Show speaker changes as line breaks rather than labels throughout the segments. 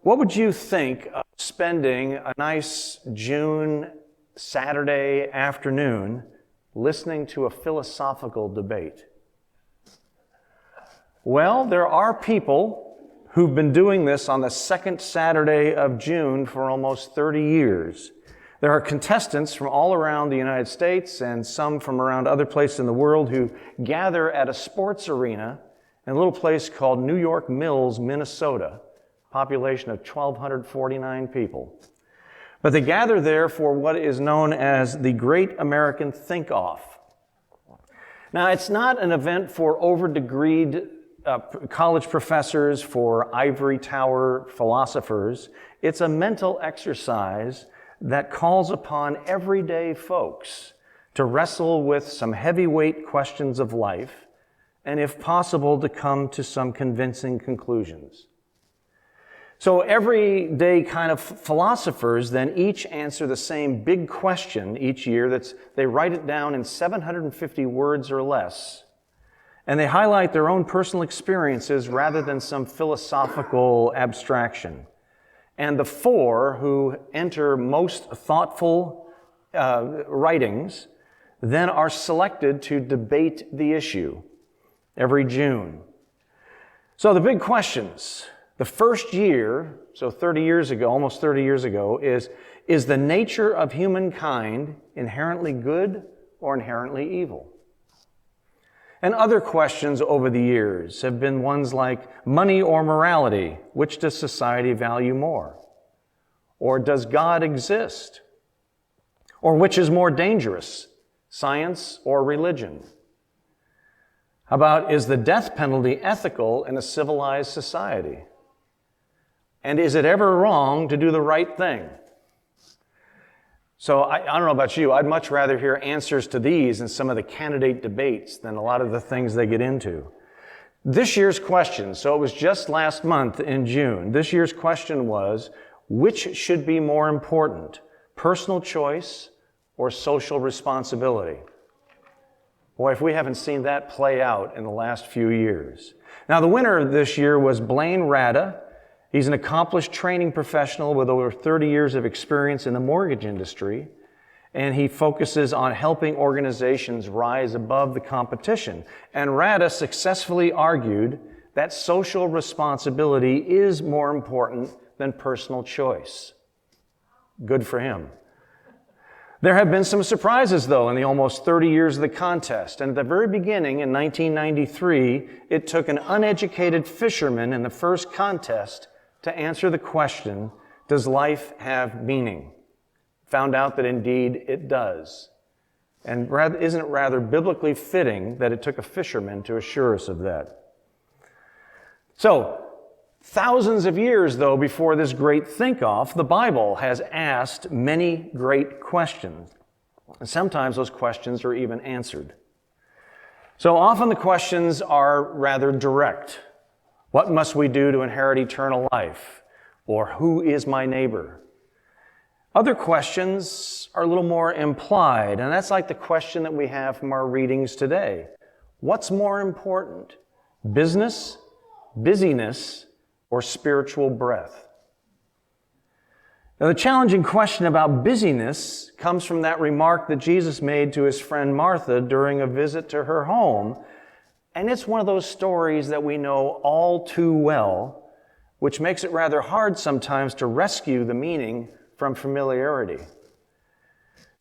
What would you think of spending a nice June Saturday afternoon listening to a philosophical debate? Well, there are people who've been doing this on the second Saturday of June for almost 30 years. There are contestants from all around the United States and some from around other places in the world who gather at a sports arena in a little place called New York Mills, Minnesota, population of 1,249 people. But they gather there for what is known as the Great American Think-Off. Now, it's not an event for over-degreed college professors, for ivory tower philosophers. It's a mental exercise that calls upon everyday folks to wrestle with some heavyweight questions of life, and if possible, to come to some convincing conclusions. So everyday kind of philosophers then each answer the same big question each year. They write it down in 750 words or less. And they highlight their own personal experiences rather than some philosophical abstraction. And the four who enter most thoughtful writings then are selected to debate the issue every June. So the big questions. The first year, so 30 years ago, almost 30 years ago, is the nature of humankind inherently good or inherently evil? And other questions over the years have been ones like money or morality. Which does society value more? Or does God exist? Or which is more dangerous, science or religion? How about, is the death penalty ethical in a civilized society? And is it ever wrong to do the right thing? So I don't know about you, I'd much rather hear answers to these in some of the candidate debates than a lot of the things they get into. This year's question, so it was just last month in June, this year's question was, which should be more important, personal choice or social responsibility? Boy, if we haven't seen that play out in the last few years. Now, the winner this year was Blaine Rada. He's an accomplished training professional with over 30 years of experience in the mortgage industry, and he focuses on helping organizations rise above the competition. And Rada successfully argued that social responsibility is more important than personal choice. Good for him. There have been some surprises, though, in the almost 30 years of the contest. And at the very beginning, in 1993, it took an uneducated fisherman in the first contest to answer the question, does life have meaning? Found out that indeed it does. And isn't it rather biblically fitting that it took a fisherman to assure us of that? So, thousands of years, though, before this great think-off, the Bible has asked many great questions. And sometimes those questions are even answered. So often the questions are rather direct. What must we do to inherit eternal life? Or who is my neighbor? Other questions are a little more implied, and that's like the question that we have from our readings today. What's more important? Business, busyness, or spiritual breath? Now, the challenging question about busyness comes from that remark that Jesus made to his friend Martha during a visit to her home. And it's one of those stories that we know all too well, which makes it rather hard sometimes to rescue the meaning from familiarity.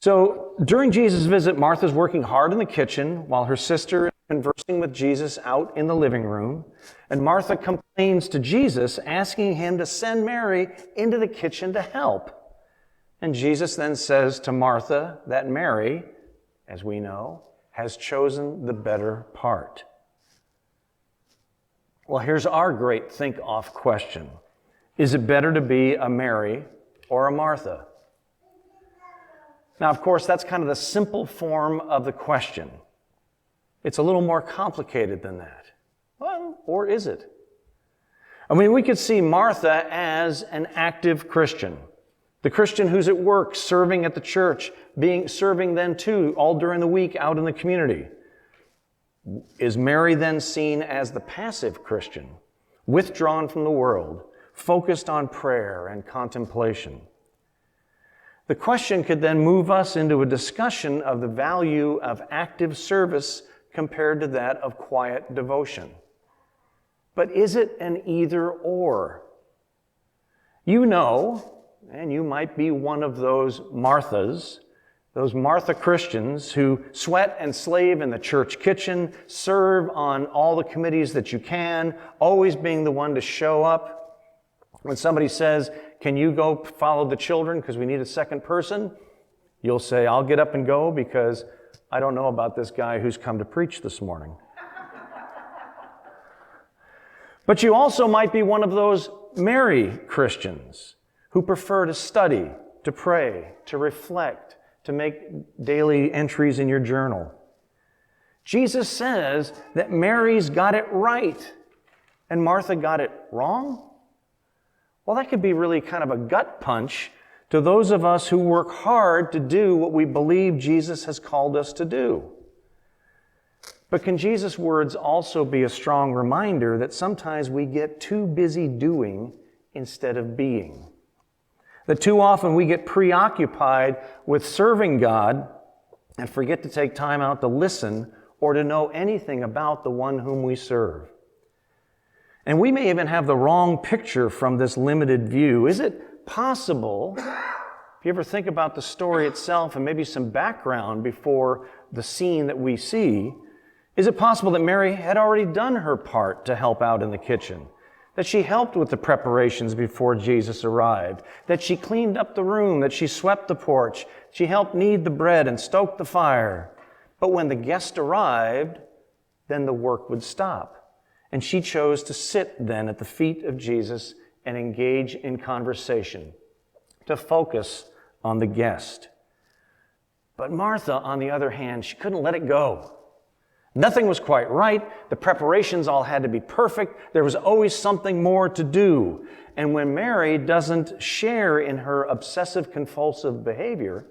So during Jesus' visit, Martha's working hard in the kitchen while her sister is conversing with Jesus out in the living room. And Martha complains to Jesus, asking him to send Mary into the kitchen to help. And Jesus then says to Martha that Mary, as we know, has chosen the better part. Well, here's our great think-off question. Is it better to be a Mary or a Martha? Now, of course, that's kind of the simple form of the question. It's a little more complicated than that. Well, or is it? I mean, we could see Martha as an active Christian. The Christian who's at work, serving at the church, serving then too, all during the week out in the community. Is Mary then seen as the passive Christian, withdrawn from the world, focused on prayer and contemplation. The question could then move us into a discussion of the value of active service compared to that of quiet devotion. But is it an either-or? You know, and you might be one of those Marthas, those Martha Christians who sweat and slave in the church kitchen, serve on all the committees that you can, always being the one to show up. When somebody says, "Can you go follow the children because we need a second person?" You'll say, "I'll get up and go because I don't know about this guy who's come to preach this morning." But you also might be one of those Mary Christians who prefer to study, to pray, to reflect, to make daily entries in your journal. Jesus says that Mary's got it right and Martha got it wrong. Well, that could be really kind of a gut punch to those of us who work hard to do what we believe Jesus has called us to do. But can Jesus' words also be a strong reminder that sometimes we get too busy doing instead of being? That too often we get preoccupied with serving God and forget to take time out to listen or to know anything about the one whom we serve. And we may even have the wrong picture from this limited view. Is it possible, if you ever think about the story itself and maybe some background before the scene that we see, is it possible that Mary had already done her part to help out in the kitchen? That she helped with the preparations before Jesus arrived? That she cleaned up the room? That she swept the porch? She helped knead the bread and stoke the fire? But when the guest arrived, then the work would stop. And she chose to sit then at the feet of Jesus and engage in conversation, to focus on the guest. But Martha, on the other hand, she couldn't let it go. Nothing was quite right. The preparations all had to be perfect. There was always something more to do. And when Mary doesn't share in her obsessive-compulsive behavior,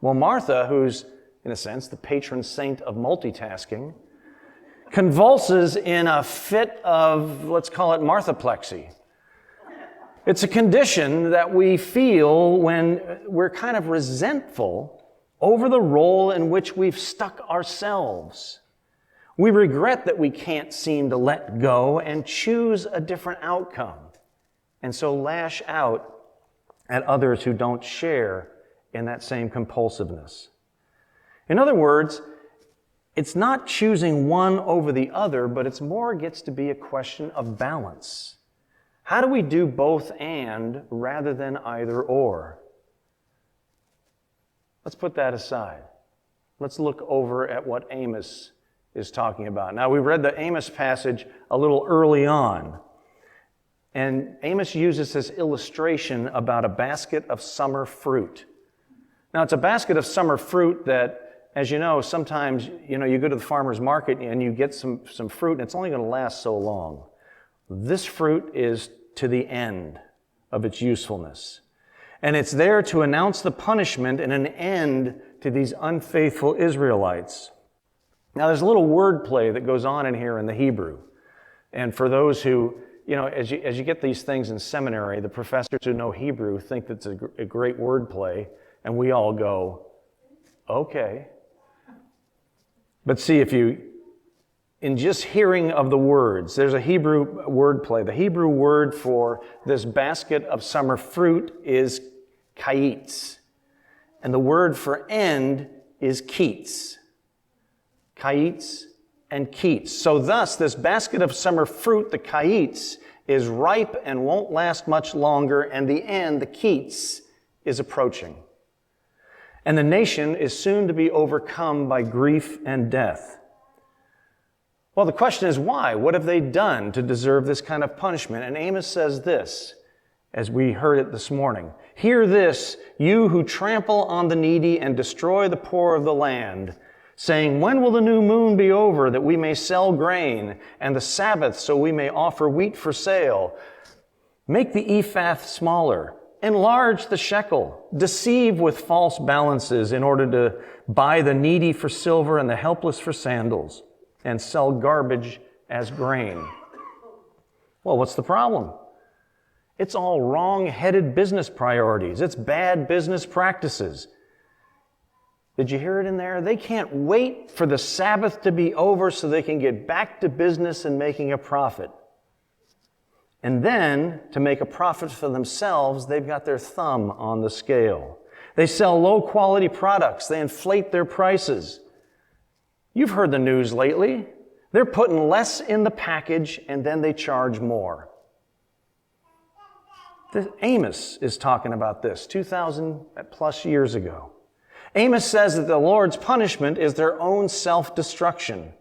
well, Martha, who's, in a sense, the patron saint of multitasking, convulses in a fit of, let's call it Marthaplexy. It's a condition that we feel when we're kind of resentful over the role in which we've stuck ourselves. We regret that we can't seem to let go and choose a different outcome, and so lash out at others who don't share in that same compulsiveness. In other words, it's not choosing one over the other, but it's more gets to be a question of balance. How do we do both and rather than either or? Let's put that aside. Let's look over at what Amos is talking about. Now, we read the Amos passage a little early on, and Amos uses this illustration about a basket of summer fruit. Now, it's a basket of summer fruit that, as you know, sometimes, you go to the farmer's market and you get some fruit, and it's only going to last so long. This fruit is to the end of its usefulness. And it's there to announce the punishment and an end to these unfaithful Israelites. Now, there's a little wordplay that goes on in here in the Hebrew. And for those who, as you get these things in seminary, the professors who know Hebrew think that's a great wordplay, and we all go, okay. But see, in just hearing of the words, there's a Hebrew wordplay. The Hebrew word for this basket of summer fruit is kayitz. And the word for end is keets. Kayitz and keets. So thus, this basket of summer fruit, the kayitz, is ripe and won't last much longer, and the end, the keets, is approaching. And the nation is soon to be overcome by grief and death. Well, the question is why? What have they done to deserve this kind of punishment? And Amos says this, as we heard it this morning. Hear this, you who trample on the needy and destroy the poor of the land, saying, when will the new moon be over that we may sell grain, and the Sabbath so we may offer wheat for sale? Make the ephah smaller, enlarge the shekel, deceive with false balances in order to buy the needy for silver and the helpless for sandals, and sell garbage as grain. Well, what's the problem? It's all wrong-headed business priorities. It's bad business practices. Did you hear it in there? They can't wait for the Sabbath to be over so they can get back to business and making a profit. And then, to make a profit for themselves, they've got their thumb on the scale. They sell low-quality products. They inflate their prices. You've heard the news lately. They're putting less in the package, and then they charge more. Amos is talking about this 2,000 plus years ago. Amos says that the Lord's punishment is their own self-destruction.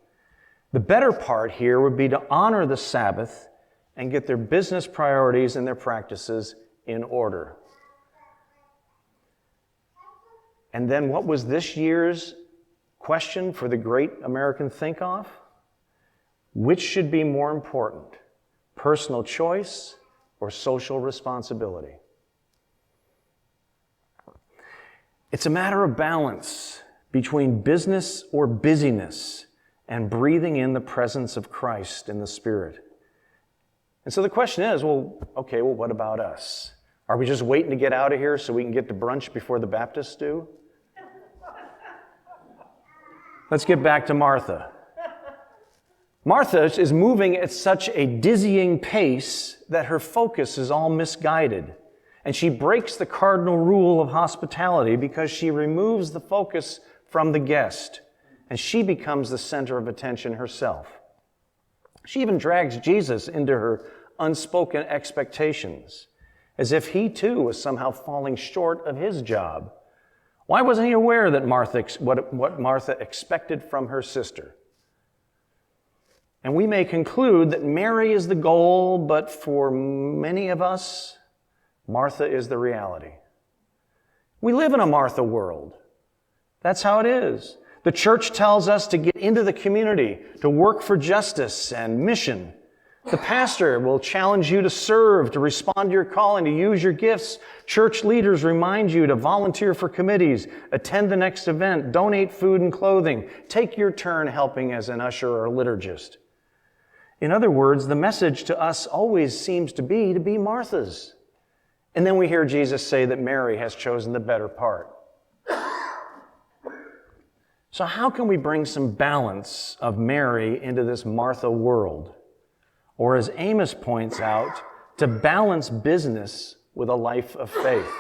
The better part here would be to honor the Sabbath and get their business priorities and their practices in order. And then what was this year's question for the great American think-off? Which should be more important, personal choice or social responsibility? It's a matter of balance between business or busyness and breathing in the presence of Christ in the Spirit. And so the question is, what about us? Are we just waiting to get out of here so we can get to brunch before the Baptists do? Let's get back to Martha. Martha is moving at such a dizzying pace that her focus is all misguided. And she breaks the cardinal rule of hospitality because she removes the focus from the guest, and she becomes the center of attention herself. She even drags Jesus into her unspoken expectations, as if he too was somehow falling short of his job. Why wasn't he aware that what Martha expected from her sister? And we may conclude that Mary is the goal, but for many of us, Martha is the reality. We live in a Martha world. That's how it is. The church tells us to get into the community, to work for justice and mission. The pastor will challenge you to serve, to respond to your calling, to use your gifts. Church leaders remind you to volunteer for committees, attend the next event, donate food and clothing, take your turn helping as an usher or a liturgist. In other words, the message to us always seems to be Martha's. And then we hear Jesus say that Mary has chosen the better part. So how can we bring some balance of Mary into this Martha world? Or as Amos points out, to balance business with a life of faith.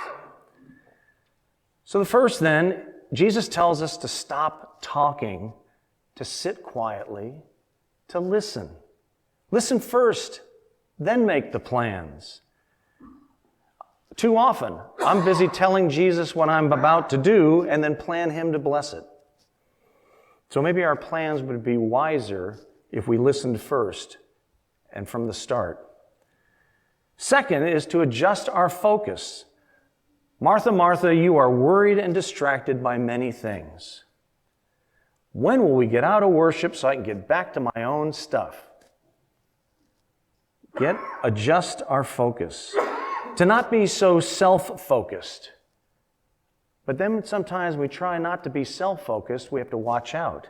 So the first then, Jesus tells us to stop talking, to sit quietly, to listen. Listen first, then make the plans. Too often, I'm busy telling Jesus what I'm about to do and then plan him to bless it. So maybe our plans would be wiser if we listened first and from the start. Second is to adjust our focus. Martha, Martha, you are worried and distracted by many things. When will we get out of worship so I can get back to my own stuff? Adjust our focus. To not be so self-focused. But then sometimes we try not to be self-focused, we have to watch out.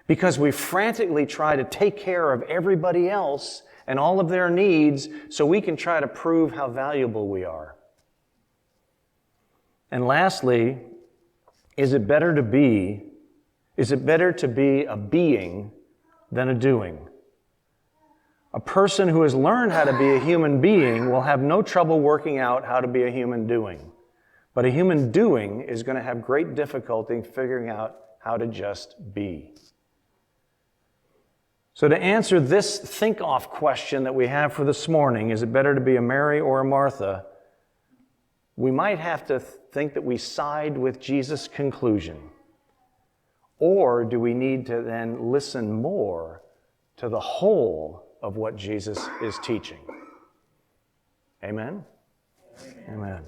Because we frantically try to take care of everybody else and all of their needs so we can try to prove how valuable we are. And lastly, is it better to be a being than a doing? A person who has learned how to be a human being will have no trouble working out how to be a human doing. But a human doing is going to have great difficulty figuring out how to just be. So to answer this think-off question that we have for this morning, is it better to be a Mary or a Martha? We might have to think that we side with Jesus' conclusion. Or do we need to then listen more to the whole of what Jesus is teaching? Amen? Amen.